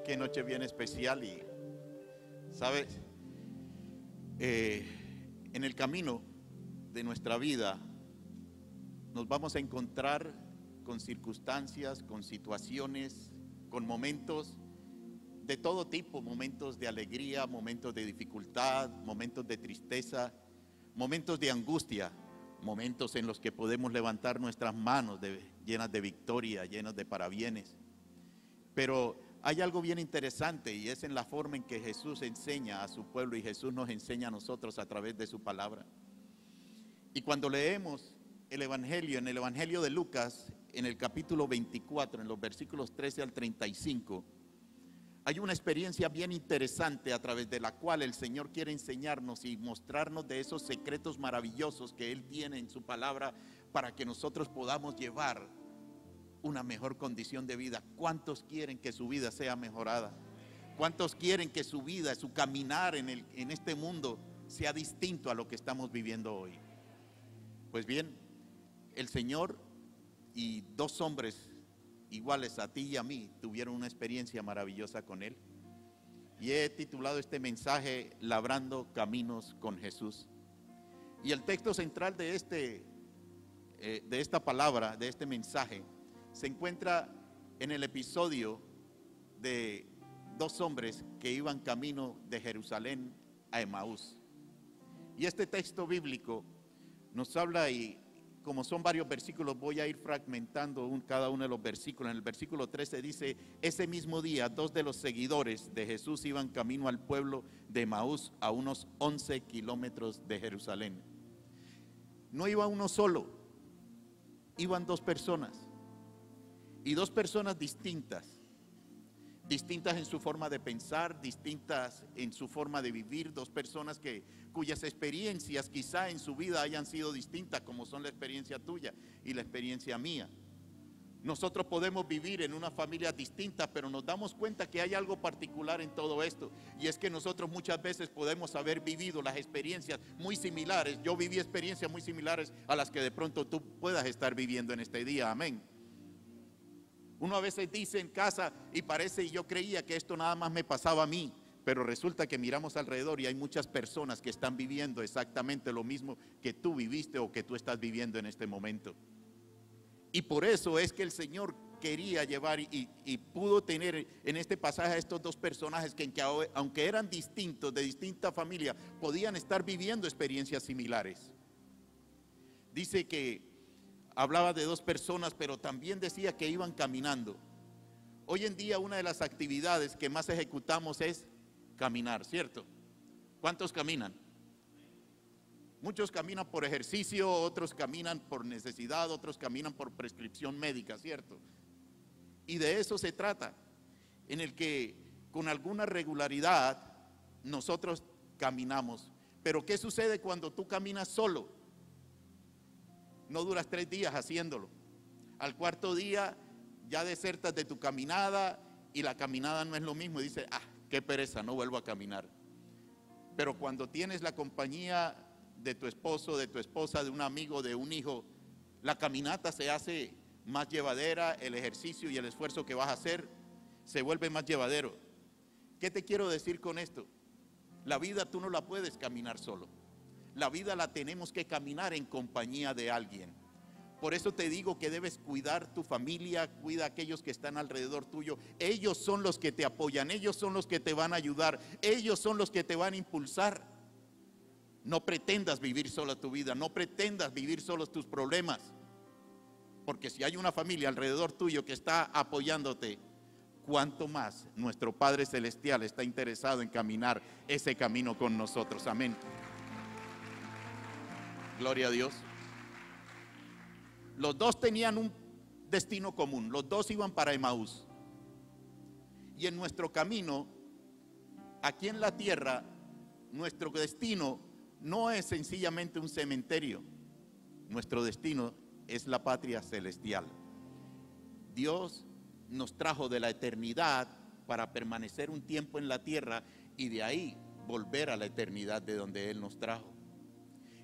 Qué noche bien especial. Y sabes, en el camino de nuestra vida nos vamos a encontrar con circunstancias, con situaciones, con momentos de todo tipo, momentos de alegría, momentos de dificultad, momentos de tristeza, momentos de angustia, momentos en los que podemos levantar nuestras manos llenas de victoria, llenas de parabienes. Pero hay algo bien interesante, y es en la forma en que Jesús enseña a su pueblo y Jesús nos enseña a nosotros a través de su palabra. Y cuando leemos el Evangelio, en el Evangelio de Lucas, en el capítulo 24, en los versículos 13 al 35, hay una experiencia bien interesante a través de la cual el Señor quiere enseñarnos y mostrarnos de esos secretos maravillosos que Él tiene en su palabra para que nosotros podamos llevar una mejor condición de vida. ¿Cuántos quieren que su vida sea mejorada? ¿Cuántos quieren que su vida, su caminar en este mundo sea distinto a lo que estamos viviendo hoy? Pues bien, el Señor y dos hombres iguales a ti y a mí tuvieron una experiencia maravillosa con Él. Y he titulado este mensaje Labrando Caminos con Jesús. Y el texto central de esta palabra, de este mensaje, se encuentra en el episodio de dos hombres que iban camino de Jerusalén a Emaús. Y este texto bíblico nos habla, y como son varios versículos, voy a ir fragmentando cada uno de los versículos. En el versículo 13 dice: ese mismo día, dos de los seguidores de Jesús iban camino al pueblo de Emaús, a unos 11 kilómetros de Jerusalén. No iba uno solo, iban dos personas. Y dos personas distintas en su forma de pensar, distintas en su forma de vivir, dos personas cuyas experiencias quizá en su vida hayan sido distintas, como son la experiencia tuya y la experiencia mía. Nosotros podemos vivir en una familia distinta, pero nos damos cuenta que hay algo particular en todo esto, y es que nosotros muchas veces podemos haber vivido las experiencias muy similares. Yo viví experiencias muy similares a las que de pronto tú puedas estar viviendo en este día, amén. Uno a veces dice en casa y parece, y yo creía que esto nada más me pasaba a mí, pero resulta que miramos alrededor y hay muchas personas que están viviendo exactamente lo mismo que tú viviste o que tú estás viviendo en este momento. Y por eso es que el Señor quería llevar y pudo tener en este pasaje a estos dos personajes que aunque eran distintos, de distinta familia, podían estar viviendo experiencias similares. Dice que hablaba de dos personas, pero también decía que iban caminando. Hoy en día una de las actividades que más ejecutamos es caminar, ¿cierto? ¿Cuántos caminan? Muchos caminan por ejercicio, otros caminan por necesidad, otros caminan por prescripción médica, ¿cierto? Y de eso se trata, en el que con alguna regularidad nosotros caminamos. Pero ¿qué sucede cuando tú caminas solo? No duras 3 días haciéndolo. Al cuarto día ya desertas de tu caminada y la caminada no es lo mismo y dices: qué pereza, no vuelvo a caminar. Pero cuando tienes la compañía de tu esposo, de tu esposa, de un amigo, de un hijo, la caminata se hace más llevadera, el ejercicio y el esfuerzo que vas a hacer se vuelve más llevadero. ¿Qué te quiero decir con esto? La vida tú no la puedes caminar solo. La vida la tenemos que caminar en compañía de alguien. Por eso te digo que debes cuidar tu familia, cuida a aquellos que están alrededor tuyo. Ellos son los que te apoyan, ellos son los que te van a ayudar, ellos son los que te van a impulsar. No pretendas vivir sola tu vida, no pretendas vivir solos tus problemas. Porque si hay una familia alrededor tuyo que está apoyándote, cuánto más nuestro Padre Celestial está interesado en caminar ese camino con nosotros. Amén. Gloria a Dios. Los dos tenían un destino común, los dos iban para Emaús. Y en nuestro camino, aquí en la tierra, nuestro destino no es sencillamente un cementerio. Nuestro destino es la patria celestial. Dios nos trajo de la eternidad para permanecer un tiempo en la tierra y de ahí volver a la eternidad de donde Él nos trajo.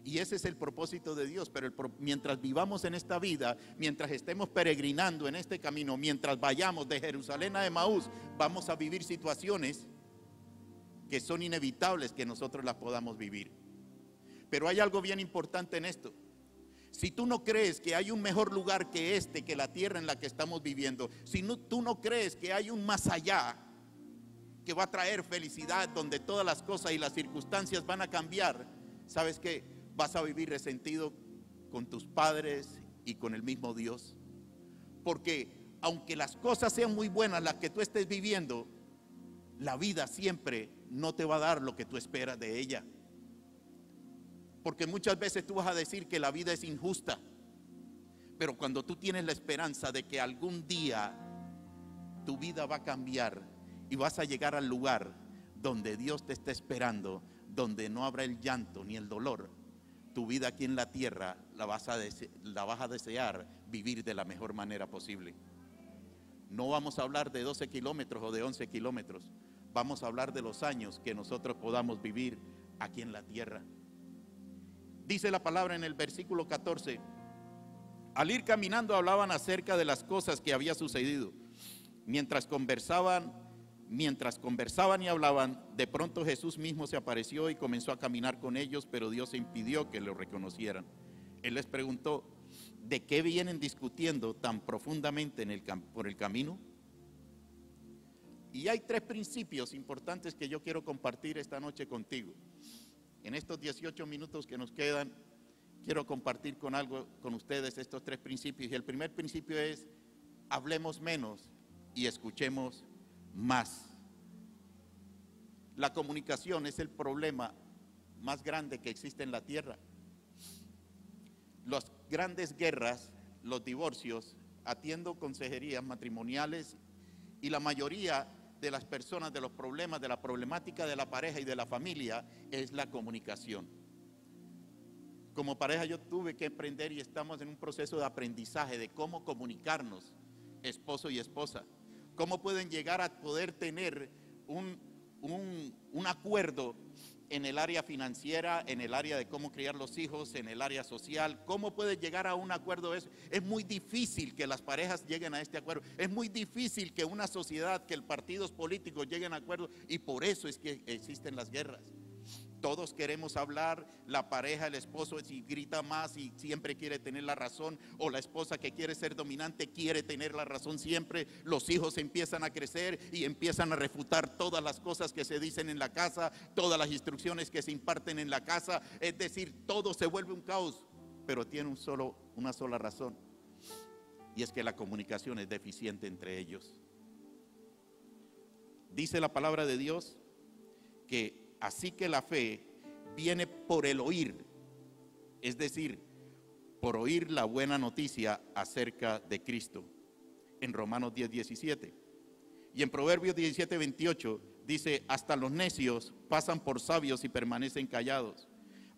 Y ese es el propósito de Dios. Pero mientras vivamos en esta vida, mientras estemos peregrinando en este camino, mientras vayamos de Jerusalén a Emaús, vamos a vivir situaciones que son inevitables que nosotros las podamos vivir. Pero hay algo bien importante en esto. Si tú no crees que hay un mejor lugar que la tierra en la que estamos viviendo, si tú no crees que hay un más allá que va a traer felicidad, donde todas las cosas y las circunstancias van a cambiar, ¿sabes qué? Vas a vivir resentido con tus padres y con el mismo Dios. Porque aunque las cosas sean muy buenas las que tú estés viviendo, la vida siempre no te va a dar lo que tú esperas de ella. Porque muchas veces tú vas a decir que la vida es injusta, pero cuando tú tienes la esperanza de que algún día tu vida va a cambiar y vas a llegar al lugar donde Dios te está esperando, donde no habrá el llanto ni el dolor, tu vida aquí en la tierra la vas a desear vivir de la mejor manera posible. No vamos a hablar de 12 kilómetros o de 11 kilómetros, vamos a hablar de los años que nosotros podamos vivir aquí en la tierra. Dice la palabra en el versículo 14: al ir caminando hablaban acerca de las cosas que había sucedido. Mientras conversaban y hablaban, de pronto Jesús mismo se apareció y comenzó a caminar con ellos, pero Dios impidió que lo reconocieran. Él les preguntó: ¿de qué vienen discutiendo tan profundamente por el camino? Y hay 3 principios importantes que yo quiero compartir esta noche contigo. En estos 18 minutos que nos quedan, quiero compartir con ustedes estos 3 principios. Y el primer principio es: hablemos menos y escuchemos más. La comunicación es el problema más grande que existe en la tierra. Las grandes guerras, los divorcios, atiendo consejerías matrimoniales, y la mayoría de las personas, de los problemas, de la problemática de la pareja y de la familia es la comunicación. Como pareja yo tuve que aprender, y estamos en un proceso de aprendizaje de cómo comunicarnos, esposo y esposa. Cómo pueden llegar a poder tener un acuerdo en el área financiera, en el área de cómo criar los hijos, en el área social. ¿Cómo puede llegar a un acuerdo de eso? Es muy difícil que las parejas lleguen a este acuerdo. Es muy difícil que una sociedad, que los partidos políticos lleguen a acuerdo, y por eso es que existen las guerras. Todos queremos hablar, la pareja, el esposo si grita más y siempre quiere tener la razón, o la esposa que quiere ser dominante quiere tener la razón siempre. Los hijos empiezan a crecer y empiezan a refutar todas las cosas que se dicen en la casa, todas las instrucciones que se imparten en la casa. Es decir, todo se vuelve un caos, pero tiene una sola razón, y es que la comunicación es deficiente entre ellos. Dice la palabra de Dios que así que la fe viene por el oír, es decir, por oír la buena noticia acerca de Cristo, en Romanos 10:17. Y en Proverbios 17:28 dice: hasta los necios pasan por sabios y permanecen callados.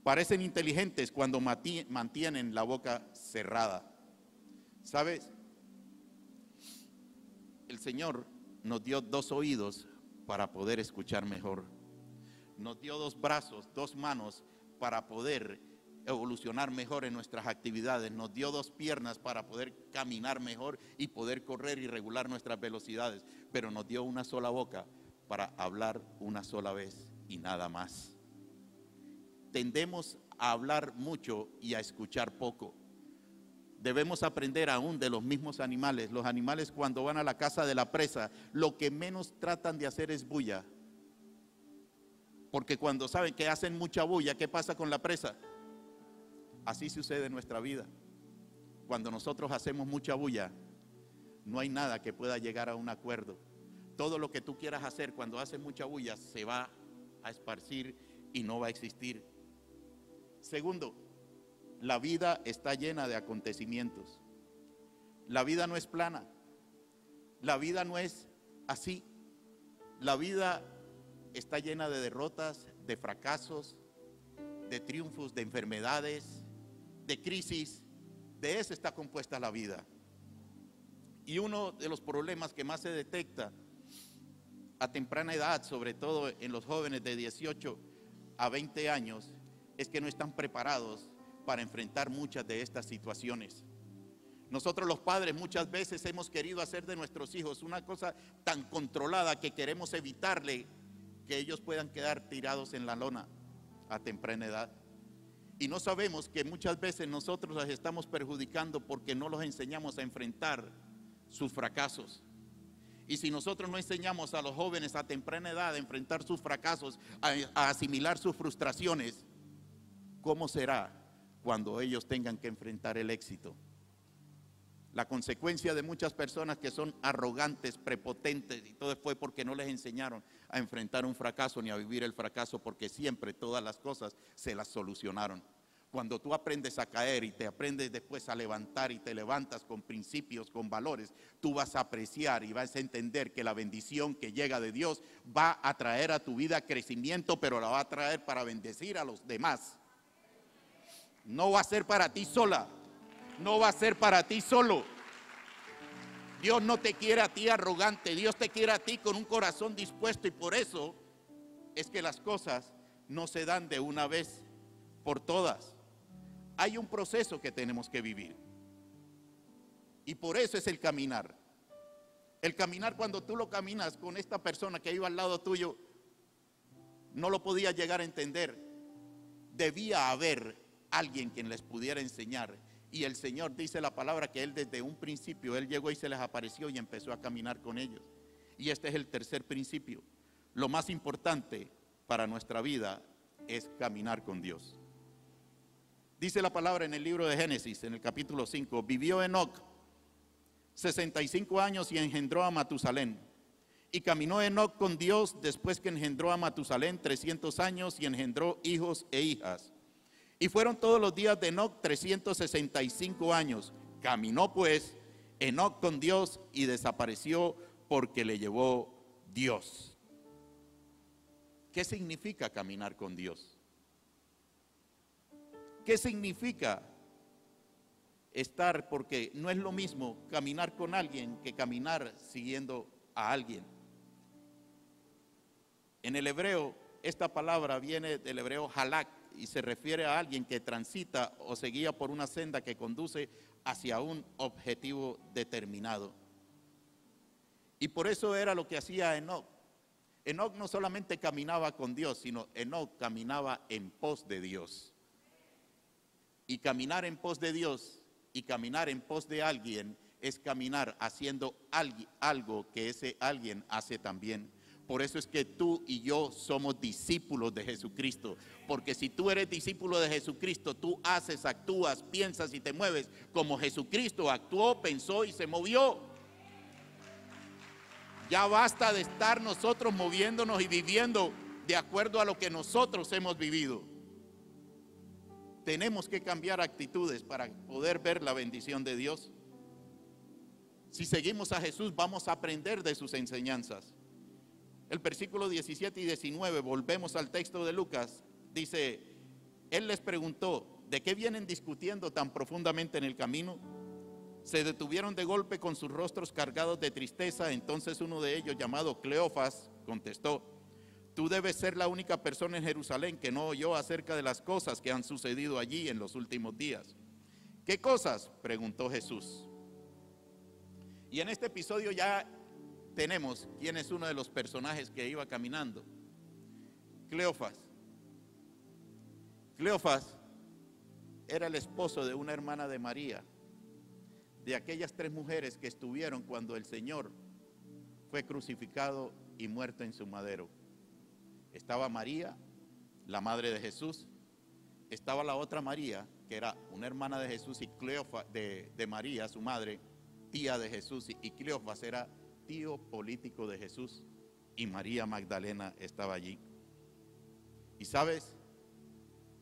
Parecen inteligentes cuando mantienen la boca cerrada. ¿Sabes? El Señor nos dio 2 oídos para poder escuchar mejor. Nos dio 2 brazos, 2 manos para poder evolucionar mejor en nuestras actividades. Nos dio 2 piernas para poder caminar mejor y poder correr y regular nuestras velocidades. Pero nos dio una sola boca para hablar una sola vez y nada más. Tendemos a hablar mucho y a escuchar poco. Debemos aprender aún de los mismos animales. Los animales, cuando van a la caza de la presa, lo que menos tratan de hacer es bulla. Porque cuando saben que hacen mucha bulla, ¿qué pasa con la presa? Así sucede en nuestra vida. Cuando nosotros hacemos mucha bulla, no hay nada que pueda llegar a un acuerdo. Todo lo que tú quieras hacer cuando haces mucha bulla se va a esparcir y no va a existir. Segundo, la vida está llena de acontecimientos. La vida no es plana. La vida no es así. La vida está llena de derrotas, de fracasos, de triunfos, de enfermedades, de crisis. De eso está compuesta la vida. Y uno de los problemas que más se detecta a temprana edad, sobre todo en los jóvenes de 18 a 20 años, es que no están preparados para enfrentar muchas de estas situaciones. Nosotros los padres muchas veces hemos querido hacer de nuestros hijos una cosa tan controlada que queremos evitarle que ellos puedan quedar tirados en la lona a temprana edad. Y no sabemos que muchas veces nosotros los estamos perjudicando porque no los enseñamos a enfrentar sus fracasos. Y si nosotros no enseñamos a los jóvenes a temprana edad a enfrentar sus fracasos, a asimilar sus frustraciones, ¿cómo será cuando ellos tengan que enfrentar el éxito? La consecuencia de muchas personas que son arrogantes, prepotentes y todo fue porque no les enseñaron a enfrentar un fracaso ni a vivir el fracaso, porque siempre todas las cosas se las solucionaron. Cuando tú aprendes a caer y te aprendes después a levantar y te levantas con principios, con valores, tú vas a apreciar y vas a entender que la bendición que llega de Dios va a traer a tu vida crecimiento, pero la va a traer para bendecir a los demás. No va a ser para ti sola. No va a ser para ti solo. Dios no te quiere a ti arrogante, Dios te quiere a ti con un corazón dispuesto, y por eso es que las cosas no se dan de una vez por todas. Hay un proceso que tenemos que vivir, y por eso es el caminar. El caminar, cuando tú lo caminas con esta persona que iba al lado tuyo, no lo podía llegar a entender. Debía haber alguien quien les pudiera enseñar. Y el Señor dice la palabra que Él desde un principio, Él llegó y se les apareció y empezó a caminar con ellos. Y este es el tercer principio. Lo más importante para nuestra vida es caminar con Dios. Dice la palabra en el libro de Génesis, en el capítulo 5, vivió Enoc 65 años y engendró a Matusalén. Y caminó Enoc con Dios después que engendró a Matusalén 300 años y engendró hijos e hijas. Y fueron todos los días de Enoc 365 años. Caminó pues Enoc con Dios y desapareció porque le llevó Dios. ¿Qué significa caminar con Dios? ¿Qué significa estar? Porque no es lo mismo caminar con alguien que caminar siguiendo a alguien. En el hebreo, esta palabra viene del hebreo halak, y se refiere a alguien que transita o se guía por una senda que conduce hacia un objetivo determinado. Y por eso era lo que hacía Enoc. Enoc no solamente caminaba con Dios, sino Enoc caminaba en pos de Dios. Y caminar en pos de Dios y caminar en pos de alguien es caminar haciendo algo que ese alguien hace también. Por eso es que tú y yo somos discípulos de Jesucristo. Porque si tú eres discípulo de Jesucristo, tú haces, actúas, piensas y te mueves como Jesucristo actuó, pensó y se movió. Ya basta de estar nosotros moviéndonos y viviendo de acuerdo a lo que nosotros hemos vivido. Tenemos que cambiar actitudes para poder ver la bendición de Dios. Si seguimos a Jesús, vamos a aprender de sus enseñanzas. El versículo 17 y 19, volvemos al texto de Lucas, dice, Él les preguntó, ¿de qué vienen discutiendo tan profundamente en el camino? Se detuvieron de golpe con sus rostros cargados de tristeza. Entonces uno de ellos, llamado Cleofas, contestó, tú debes ser la única persona en Jerusalén que no oyó acerca de las cosas que han sucedido allí en los últimos días. ¿Qué cosas?, preguntó Jesús. Y en este episodio ya tenemos quién es uno de los personajes que iba caminando. Cleofas. Cleofas era el esposo de una hermana de María, de aquellas 3 mujeres que estuvieron cuando el Señor fue crucificado y muerto en su madero. Estaba María, la madre de Jesús. Estaba la otra María, que era una hermana de Jesús, y Cleofas, de María, su madre, tía de Jesús, y Cleofas era tío político de Jesús, y María Magdalena estaba allí. Y sabes,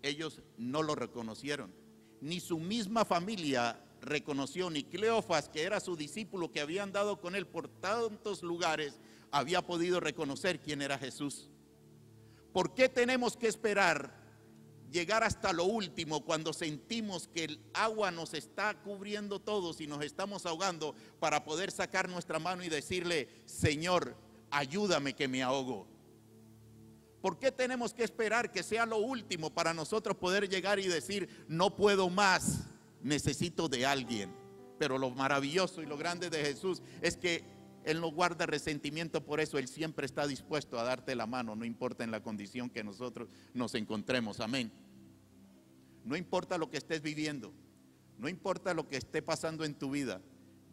ellos no lo reconocieron, ni su misma familia reconoció, ni Cleofas, que era su discípulo, que había andado con él por tantos lugares, había podido reconocer quién era Jesús. ¿Por qué tenemos que esperar llegar hasta lo último cuando sentimos que el agua nos está cubriendo todos y nos estamos ahogando para poder sacar nuestra mano y decirle, Señor, ayúdame que me ahogo? ¿Por qué tenemos que esperar que sea lo último para nosotros poder llegar y decir, no puedo más, necesito de alguien? Pero lo maravilloso y lo grande de Jesús es que Él no guarda resentimiento por eso. Él siempre está dispuesto a darte la mano, no importa en la condición que nosotros nos encontremos. Amén. No importa lo que estés viviendo, no importa lo que esté pasando en tu vida,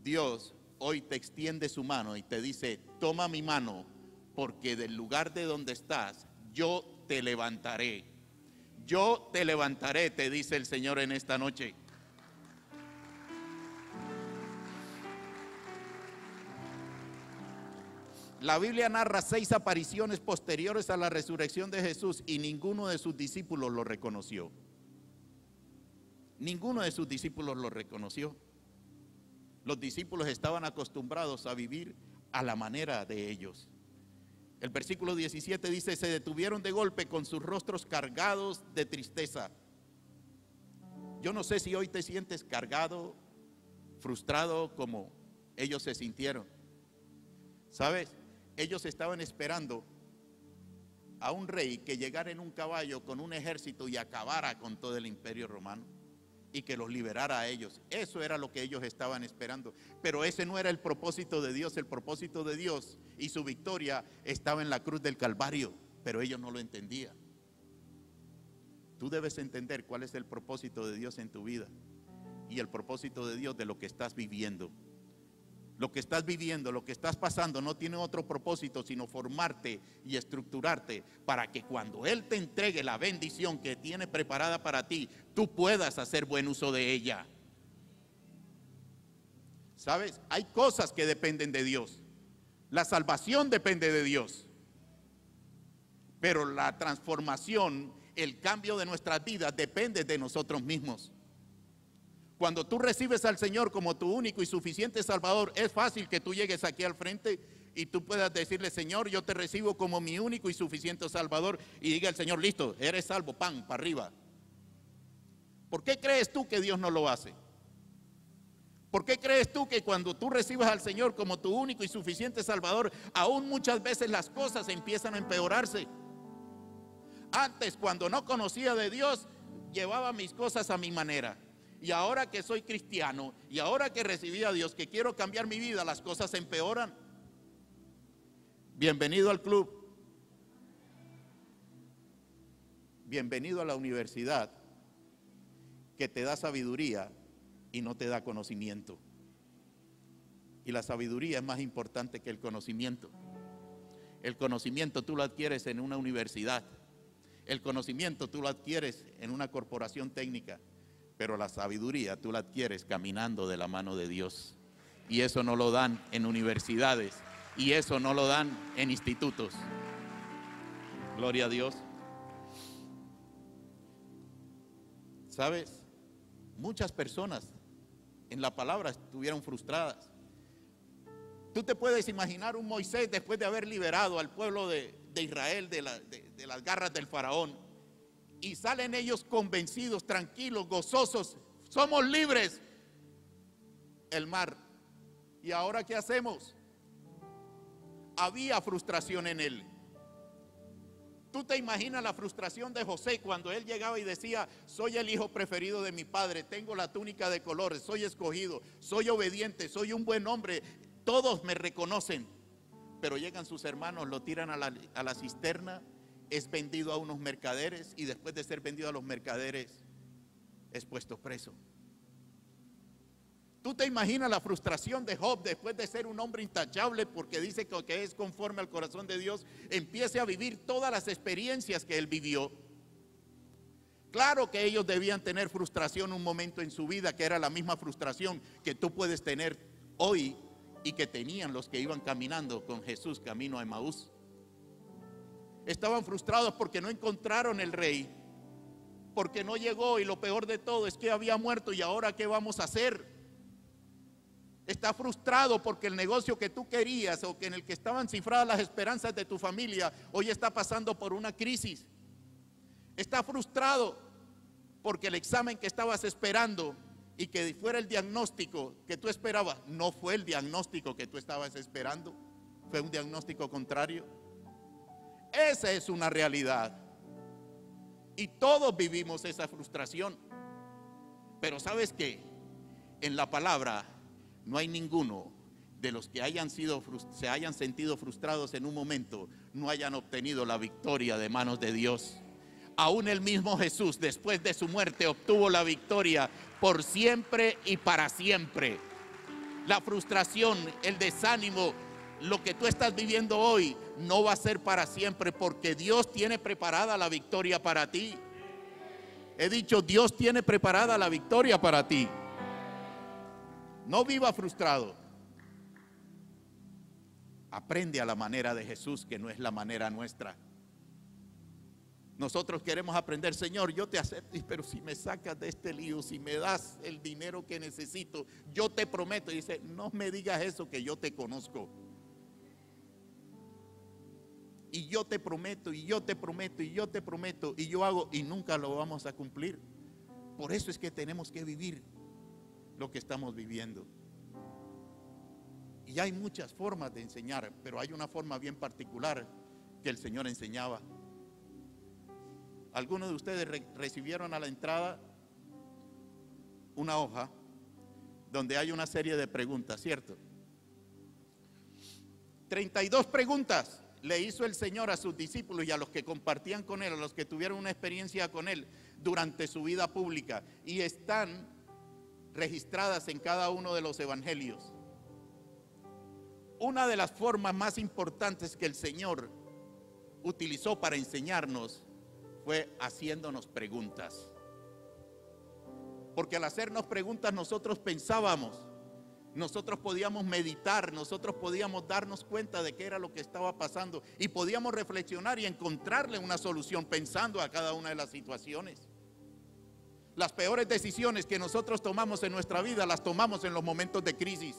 Dios hoy te extiende su mano y te dice, toma mi mano, porque del lugar de donde estás, yo te levantaré. Yo te levantaré, te dice el Señor en esta noche. La Biblia narra 6 apariciones posteriores a la resurrección de Jesús y ninguno de sus discípulos lo reconoció. Ninguno de sus discípulos lo reconoció. Los discípulos estaban acostumbrados a vivir a la manera de ellos. El versículo 17 dice, se detuvieron de golpe con sus rostros cargados de tristeza. Yo no sé si hoy te sientes cargado, frustrado como ellos se sintieron. ¿Sabes? Ellos estaban esperando a un rey que llegara en un caballo con un ejército y acabara con todo el imperio romano y que los liberara a ellos. Eso era lo que ellos estaban esperando. Pero ese no era el propósito de Dios. El propósito de Dios y su victoria estaba en la cruz del Calvario, pero ellos no lo entendían. Tú debes entender cuál es el propósito de Dios en tu vida y el propósito de Dios de lo que estás viviendo. Lo que estás viviendo, lo que estás pasando no tiene otro propósito sino formarte y estructurarte para que cuando Él te entregue la bendición que tiene preparada para ti, tú puedas hacer buen uso de ella. ¿Sabes? Hay cosas que dependen de Dios. La salvación depende de Dios. Pero la transformación, el cambio de nuestras vidas depende de nosotros mismos. Cuando tú recibes al Señor como tu único y suficiente Salvador, es fácil que tú llegues aquí al frente y tú puedas decirle, Señor, yo te recibo como mi único y suficiente Salvador, y diga el Señor, listo, eres salvo, pan, para arriba. ¿Por qué crees tú que Dios no lo hace? ¿Por qué crees tú que cuando tú recibes al Señor como tu único y suficiente Salvador, aún muchas veces las cosas empiezan a empeorarse? Antes, cuando no conocía de Dios, llevaba mis cosas a mi manera. Y ahora que soy cristiano y ahora que recibí a Dios, que quiero cambiar mi vida, las cosas se empeoran. Bienvenido al club. Bienvenido a la universidad que te da sabiduría y no te da conocimiento. Y la sabiduría es más importante que el conocimiento. El conocimiento tú lo adquieres en una universidad. El conocimiento tú lo adquieres en una corporación técnica. Pero la sabiduría tú la adquieres caminando de la mano de Dios. Y eso no lo dan en universidades. Y eso no lo dan en institutos. Gloria a Dios. ¿Sabes? Muchas personas en la palabra estuvieron frustradas. Tú te puedes imaginar un Moisés después de haber liberado al pueblo de Israel de las garras del faraón. Y salen ellos convencidos, tranquilos, gozosos. Somos libres. El mar. ¿Y ahora qué hacemos? Había frustración en él. Tú te imaginas la frustración de José cuando él llegaba y decía, soy el hijo preferido de mi padre, tengo la túnica de colores, soy escogido, soy obediente, soy un buen hombre, todos me reconocen. Pero llegan sus hermanos, lo tiran a la cisterna, es vendido a unos mercaderes y después de ser vendido a los mercaderes es puesto preso. ¿Tú te imaginas la frustración de Job después de ser un hombre intachable porque dice que es conforme al corazón de Dios, empiece a vivir todas las experiencias que él vivió? Claro que ellos debían tener frustración un momento en su vida que era la misma frustración que tú puedes tener hoy y que tenían los que iban caminando con Jesús camino a Emaús. Estaban frustrados porque no encontraron el rey, porque no llegó, y lo peor de todo es que había muerto. ¿Y ahora qué vamos a hacer? Está frustrado porque el negocio que tú querías o que en el que estaban cifradas las esperanzas de tu familia hoy está pasando por una crisis. Está frustrado porque el examen que estabas esperando y que fuera el diagnóstico que tú esperabas no fue el diagnóstico que tú estabas esperando, fue un diagnóstico contrario. Esa es una realidad. Y todos vivimos esa frustración. Pero ¿sabes qué? En la palabra no hay ninguno de los que se hayan sentido frustrados en un momento, no hayan obtenido la victoria de manos de Dios. Aún el mismo Jesús, después de su muerte, obtuvo la victoria por siempre y para siempre. La frustración, el desánimo, lo que tú estás viviendo hoy no va a ser para siempre, porque Dios tiene preparada la victoria para ti. He dicho, Dios tiene preparada la victoria para ti. No viva frustrado. Aprende a la manera de Jesús, que no es la manera nuestra. Nosotros queremos aprender, Señor, yo te acepto, pero si me sacas de este lío, si me das el dinero que necesito, yo te prometo. Y dice, no me digas eso, que yo te conozco. Y yo te prometo, y yo te prometo, y yo te prometo, y yo hago, y nunca lo vamos a cumplir. Por eso es que tenemos que vivir lo que estamos viviendo. Y hay muchas formas de enseñar, pero hay una forma bien particular que el Señor enseñaba. Algunos de ustedes recibieron a la entrada una hoja donde hay una serie de preguntas, ¿cierto? 32 preguntas le hizo el Señor a sus discípulos y a los que compartían con Él, a los que tuvieron una experiencia con Él durante su vida pública, y están registradas en cada uno de los evangelios. Una de las formas más importantes que el Señor utilizó para enseñarnos fue haciéndonos preguntas. Porque al hacernos preguntas nosotros pensábamos, nosotros podíamos meditar, nosotros podíamos darnos cuenta de qué era lo que estaba pasando y podíamos reflexionar y encontrarle una solución pensando a cada una de las situaciones. Las peores decisiones que nosotros tomamos en nuestra vida las tomamos en los momentos de crisis.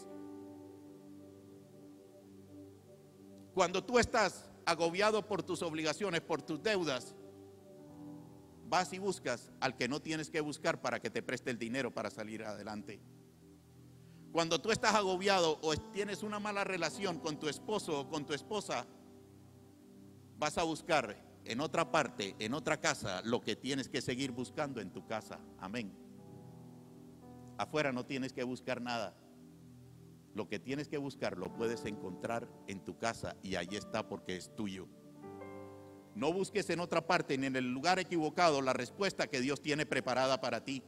Cuando tú estás agobiado por tus obligaciones, por tus deudas, vas y buscas al que no tienes que buscar para que te preste el dinero para salir adelante. Cuando tú estás agobiado o tienes una mala relación con tu esposo o con tu esposa, vas a buscar en otra parte, en otra casa, lo que tienes que seguir buscando en tu casa. Amén. Afuera no tienes que buscar nada. Lo que tienes que buscar lo puedes encontrar en tu casa y ahí está porque es tuyo. No busques en otra parte ni en el lugar equivocado la respuesta que Dios tiene preparada para ti.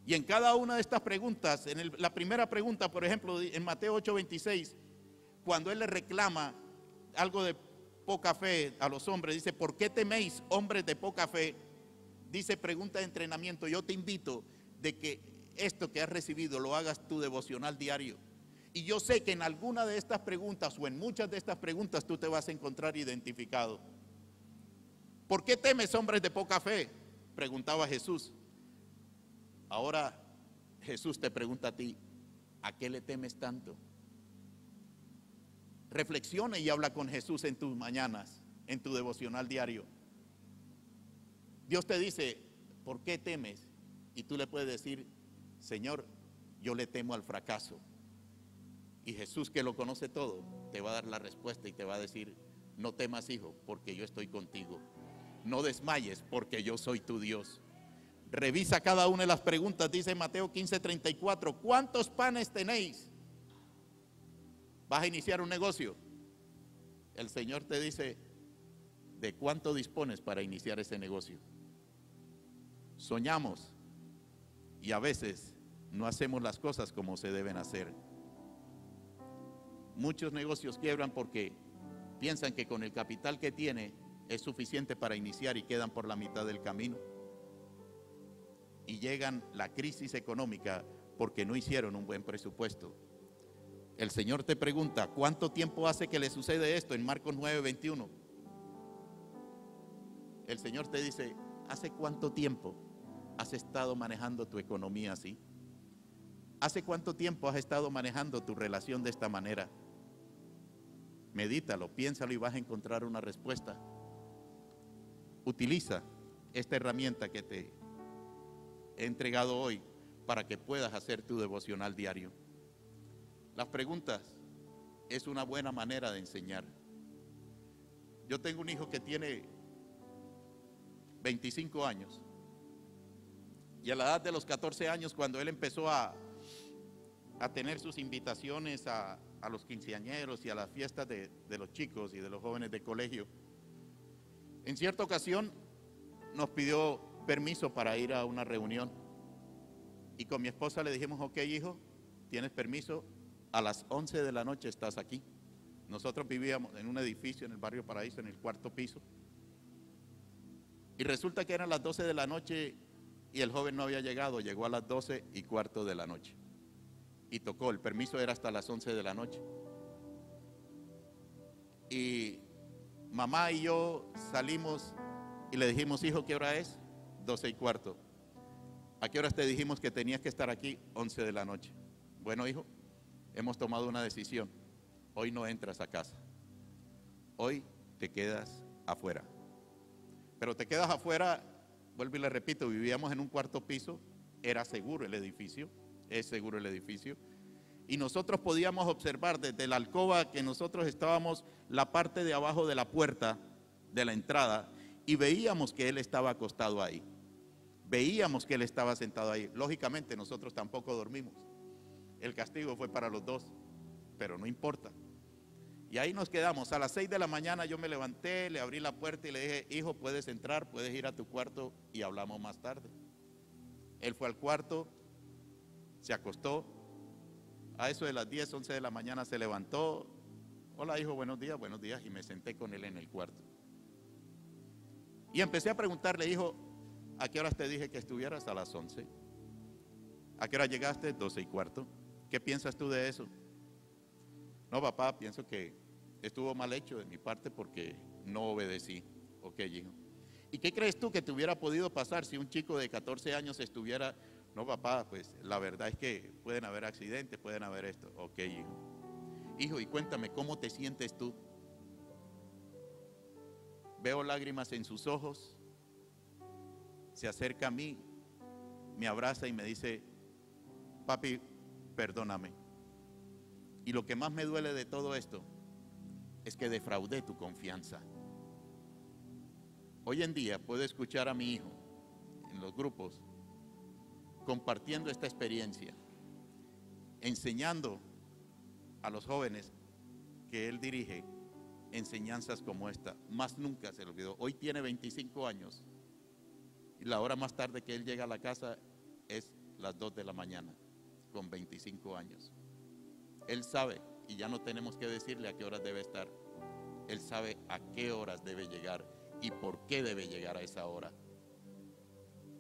Y en cada una de estas preguntas, la primera pregunta, por ejemplo, en Mateo 8:26, cuando Él le reclama algo de poca fe a los hombres, dice, ¿por qué teméis, hombres de poca fe? Dice, pregunta de entrenamiento. Yo te invito de que esto que has recibido lo hagas tu devocional diario. Y yo sé que en alguna de estas preguntas o en muchas de estas preguntas tú te vas a encontrar identificado. ¿Por qué temes, hombres de poca fe?, preguntaba Jesús. Ahora Jesús te pregunta a ti, ¿a qué le temes tanto? Reflexiona y habla con Jesús en tus mañanas, en tu devocional diario. Dios te dice, ¿por qué temes? Y tú le puedes decir, Señor, yo le temo al fracaso. Y Jesús, que lo conoce todo, te va a dar la respuesta y te va a decir, no temas, hijo, porque yo estoy contigo. No desmayes, porque yo soy tu Dios. Revisa cada una de las preguntas. Dice Mateo 15:34, ¿cuántos panes tenéis? ¿Vas a iniciar un negocio? El Señor te dice, ¿de cuánto dispones para iniciar ese negocio? Soñamos y a veces no hacemos las cosas como se deben hacer. Muchos negocios quiebran porque piensan que con el capital que tiene es suficiente para iniciar y quedan por la mitad del camino. Y llegan la crisis económica porque no hicieron un buen presupuesto. El Señor te pregunta, ¿cuánto tiempo hace que le sucede esto? En Marcos 9:21. El Señor te dice, ¿hace cuánto tiempo has estado manejando tu economía así? ¿Hace cuánto tiempo has estado manejando tu relación de esta manera? Medítalo, piénsalo y vas a encontrar una respuesta. Utiliza esta herramienta que te he entregado hoy para que puedas hacer tu devocional diario. Las preguntas es una buena manera de enseñar. Yo tengo un hijo que tiene 25 años. Y a la edad de los 14 años, cuando él empezó a tener sus invitaciones a los quinceañeros y a las fiestas de los chicos y de los jóvenes de colegio, en cierta ocasión nos pidió permiso para ir a una reunión. Y con mi esposa le dijimos: ok, hijo, tienes permiso, a las 11 de la noche estás aquí. Nosotros vivíamos en un edificio en el barrio Paraíso, en el 4º piso. Y resulta que eran las 12 de la noche y el joven no había llegado. Llegó a las 12:15 de la noche. Y tocó, el permiso era hasta las 11 de la noche. Y mamá y yo salimos y le dijimos: hijo, ¿qué hora es? 12:15. ¿A qué horas te dijimos que tenías que estar aquí? 11 de la noche. Bueno, hijo, hemos tomado una decisión. Hoy no entras a casa. Hoy te quedas afuera. Pero te quedas afuera, vuelvo y le repito, vivíamos en un 4º piso, era seguro el edificio, es seguro el edificio. Y nosotros podíamos observar desde la alcoba que nosotros estábamos, la parte de abajo de la puerta de la entrada, y veíamos que él estaba acostado ahí. Veíamos que él estaba sentado ahí. Lógicamente nosotros tampoco dormimos. El castigo fue para los dos, pero no importa. Y ahí nos quedamos. A las 6 de la mañana yo me levanté, le abrí la puerta y le dije: hijo, puedes entrar, puedes ir a tu cuarto y hablamos más tarde. Él fue al cuarto, se acostó. A eso de las 10, 11 de la mañana se levantó. Hola, hijo, buenos días, y me senté con él en el cuarto. Y empecé a preguntarle: hijo, ¿a qué horas te dije que estuvieras? A las 11. ¿A qué hora llegaste? 12:15. ¿Qué piensas tú de eso? No, papá, pienso que estuvo mal hecho de mi parte porque no obedecí. Ok, hijo. ¿Y qué crees tú que te hubiera podido pasar si un chico de 14 años estuviera? No, papá, pues la verdad es que pueden haber accidentes, pueden haber esto. Ok, hijo. Hijo, y cuéntame, ¿cómo te sientes tú? Veo lágrimas en sus ojos. Se acerca a mí, me abraza y me dice: papi, perdóname. Y lo que más me duele de todo esto es que defraudé tu confianza. Hoy en día puedo escuchar a mi hijo en los grupos compartiendo esta experiencia, enseñando a los jóvenes que él dirige enseñanzas como esta. Más nunca se le olvidó. Hoy tiene 25 años y la hora más tarde que él llega a la casa es las 2 de la mañana, con 25 años. Él sabe, y ya no tenemos que decirle a qué horas debe estar. Él sabe a qué horas debe llegar y por qué debe llegar a esa hora.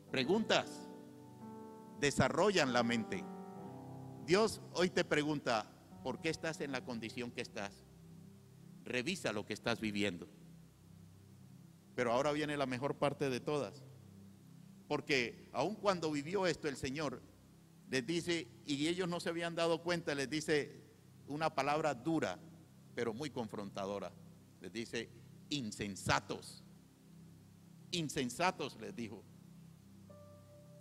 Preguntas desarrollan la mente. Dios hoy te pregunta: ¿por qué estás en la condición que estás? Revisa lo que estás viviendo. Pero ahora viene la mejor parte de todas. Porque aun cuando vivió esto, el Señor les dice, y ellos no se habían dado cuenta, les dice una palabra dura, pero muy confrontadora. Les dice: insensatos. Insensatos, les dijo.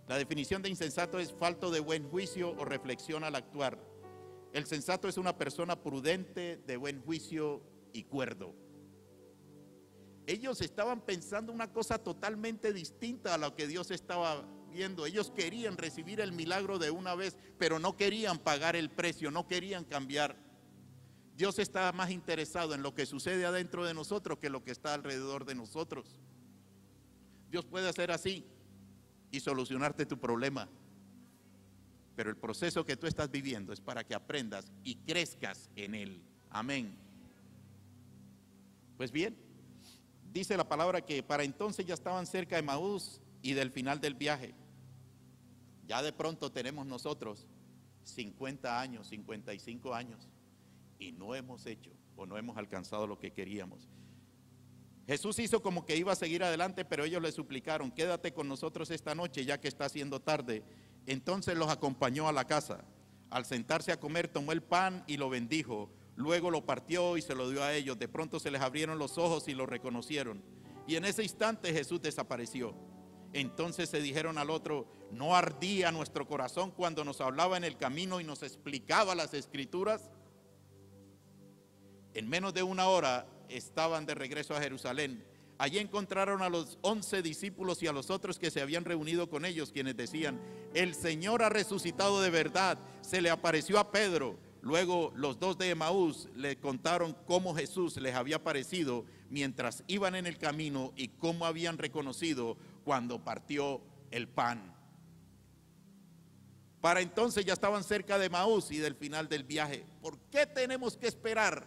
La definición de insensato es falto de buen juicio o reflexión al actuar. El sensato es una persona prudente, de buen juicio y cuerdo. Ellos estaban pensando una cosa totalmente distinta a lo que Dios estaba viendo. Ellos querían recibir el milagro de una vez, pero no querían pagar el precio, no querían cambiar. Dios está más interesado en lo que sucede adentro de nosotros que lo que está alrededor de nosotros. Dios puede hacer así y solucionarte tu problema, pero el proceso que tú estás viviendo es para que aprendas y crezcas en él. Amén. Pues bien, dice la palabra que para entonces ya estaban cerca de Emaús y del final del viaje. Ya de pronto tenemos nosotros 50 años, 55 años y no hemos hecho o no hemos alcanzado lo que queríamos. Jesús hizo como que iba a seguir adelante, pero ellos le suplicaron: quédate con nosotros esta noche ya que está haciendo tarde. Entonces los acompañó a la casa. Al sentarse a comer, tomó el pan y lo bendijo. Luego lo partió y se lo dio a ellos. De pronto se les abrieron los ojos y lo reconocieron. Y en ese instante Jesús desapareció. Entonces se dijeron al otro: ¿no ardía nuestro corazón cuando nos hablaba en el camino y nos explicaba las Escrituras? En menos de una hora estaban de regreso a Jerusalén, allí encontraron a los 11 discípulos y a los otros que se habían reunido con ellos, quienes decían: el Señor ha resucitado de verdad, se le apareció a Pedro. Luego los dos de Emaús le contaron cómo Jesús les había aparecido mientras iban en el camino y cómo habían reconocido cuando partió el pan. Para entonces ya estaban cerca de Emaús y del final del viaje. ¿Por qué tenemos que esperar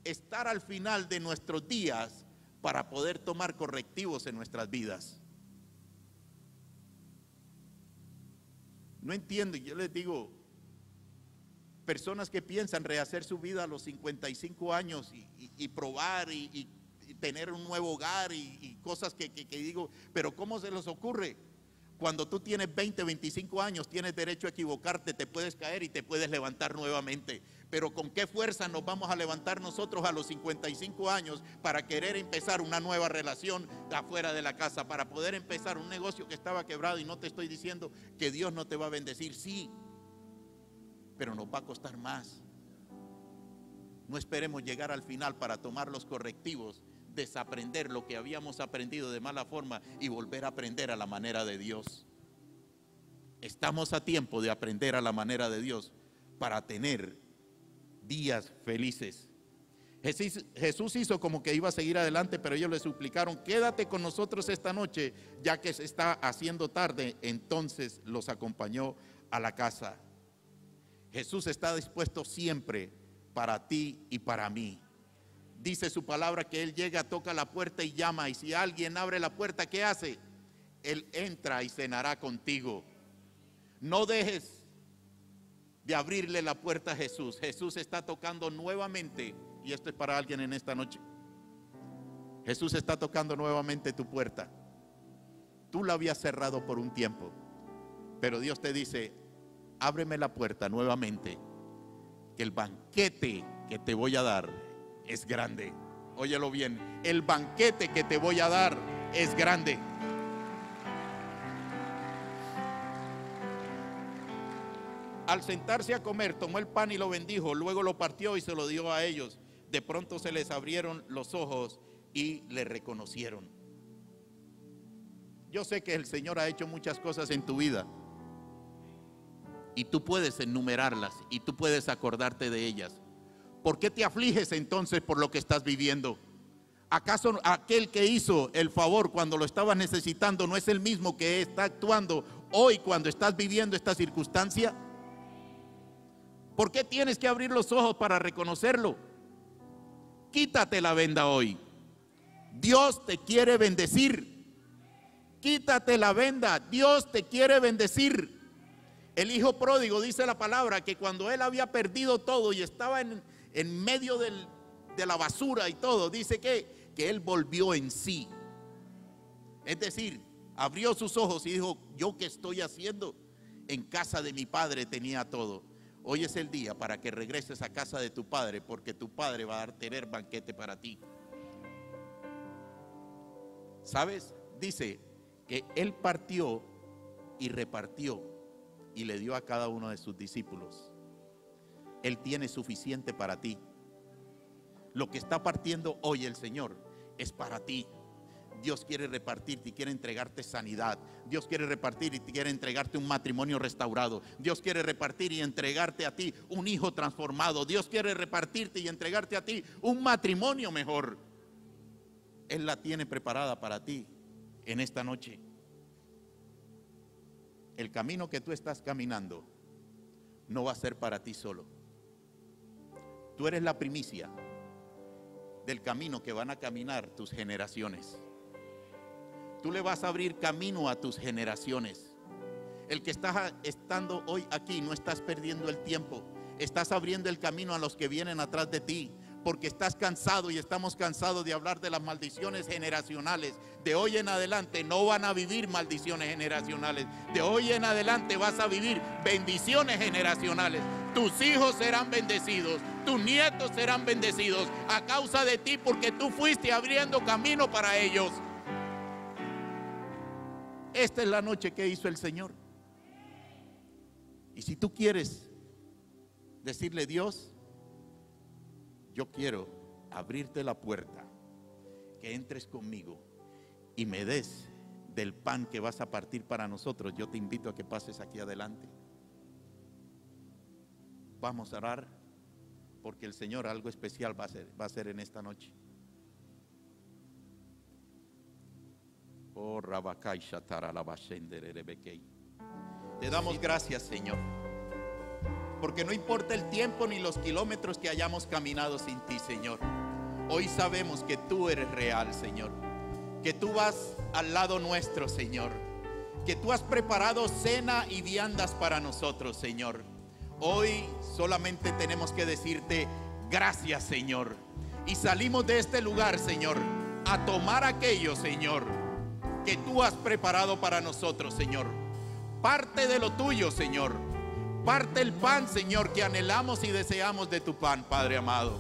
estar al final de nuestros días para poder tomar correctivos en nuestras vidas? No entiendo. Yo les digo, personas que piensan rehacer su vida a los 55 años y probar y tener un nuevo hogar y cosas que digo, pero ¿cómo se les ocurre? Cuando tú tienes 20, 25 años, tienes derecho a equivocarte, te puedes caer y te puedes levantar nuevamente. Pero ¿con qué fuerza nos vamos a levantar nosotros a los 55 años para querer empezar una nueva relación afuera de la casa, para poder empezar un negocio que estaba quebrado? Y no te estoy diciendo que Dios no te va a bendecir, sí, pero nos va a costar más. No esperemos llegar al final para tomar los correctivos, desaprender lo que habíamos aprendido de mala forma y volver a aprender a la manera de Dios. Estamos a tiempo de aprender a la manera de Dios para tener días felices. Jesús hizo como que iba a seguir adelante, pero ellos le suplicaron: quédate con nosotros esta noche, ya que se está haciendo tarde. Entonces los acompañó a la casa. Jesús está dispuesto siempre para ti y para mí. Dice su palabra que Él llega, toca la puerta y llama, y si alguien abre la puerta, ¿qué hace? Él entra y cenará contigo. No dejes de abrirle la puerta a Jesús. Jesús está tocando nuevamente, y esto es para alguien en esta noche. Jesús está tocando nuevamente tu puerta. Tú la habías cerrado por un tiempo, pero Dios te dice: ábreme la puerta nuevamente, que el banquete que te voy a dar es grande. Óyelo bien, el banquete que te voy a dar es grande. Al sentarse a comer, tomó el pan y lo bendijo, luego lo partió y se lo dio a ellos. De pronto se les abrieron los ojos y le reconocieron. Yo sé que el Señor ha hecho muchas cosas en tu vida y tú puedes enumerarlas y tú puedes acordarte de ellas. ¿Por qué te afliges entonces por lo que estás viviendo? ¿Acaso aquel que hizo el favor cuando lo estabas necesitando no es el mismo que está actuando hoy cuando estás viviendo esta circunstancia? ¿Por qué tienes que abrir los ojos para reconocerlo? Quítate la venda hoy. Dios te quiere bendecir. Quítate la venda. Dios te quiere bendecir. El hijo pródigo, dice la palabra, que cuando él había perdido todo y estaba en medio de la basura y todo, dice que él volvió en sí. Es decir, abrió sus ojos y dijo: ¿yo qué estoy haciendo? En casa de mi padre tenía todo. Hoy es el día para que regreses a casa de tu padre, porque tu padre va a tener banquete para ti. ¿Sabes? Dice que él partió y repartió y le dio a cada uno de sus discípulos. Él tiene suficiente para ti. Lo que está partiendo hoy el Señor es para ti. Dios quiere repartirte y quiere entregarte sanidad. Dios quiere repartir y quiere entregarte un matrimonio restaurado. Dios quiere repartir y entregarte a ti un hijo transformado. Dios quiere repartirte y entregarte a ti un matrimonio mejor. Él la tiene preparada para ti en esta noche. El camino que tú estás caminando no va a ser para ti solo. Tú eres la primicia del camino que van a caminar tus generaciones. Tú le vas a abrir camino a tus generaciones. El que estás estando hoy aquí, no estás perdiendo el tiempo. Estás abriendo el camino a los que vienen atrás de ti, porque estás cansado y estamos cansados de hablar de las maldiciones generacionales. De hoy en adelante no van a vivir maldiciones generacionales. De hoy en adelante vas a vivir bendiciones generacionales. Tus hijos serán bendecidos, tus nietos serán bendecidos a causa de ti, porque tú fuiste abriendo camino para ellos. Esta es la noche que hizo el Señor. Y si tú quieres decirle: Dios, yo quiero abrirte la puerta, que entres conmigo y me des del pan que vas a partir para nosotros, yo te invito a que pases aquí adelante. Vamos a orar, porque el Señor algo especial va a hacer en esta noche. Oh, Rabakai Shatara Labashendere Rebekei. Te damos gracias, Señor, porque no importa el tiempo ni los kilómetros que hayamos caminado sin ti, Señor. Hoy sabemos que tú eres real, Señor, que tú vas al lado nuestro, Señor, que tú has preparado cena y viandas para nosotros, Señor. Hoy solamente tenemos que decirte gracias, Señor, y salimos de este lugar, Señor, a tomar aquello, Señor, que tú has preparado para nosotros, Señor. Parte de lo tuyo, Señor. Parte el pan, Señor, que anhelamos y deseamos de tu pan, Padre amado.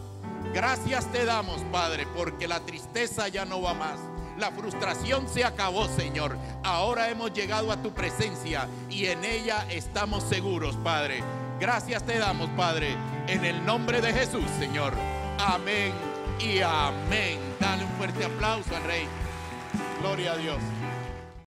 Gracias te damos, Padre, porque la tristeza ya no va más. La frustración se acabó, Señor. Ahora hemos llegado a tu presencia y en ella estamos seguros, Padre. Gracias te damos, Padre, en el nombre de Jesús, Señor. Amén y amén. Dale un fuerte aplauso al Rey. Gloria a Dios.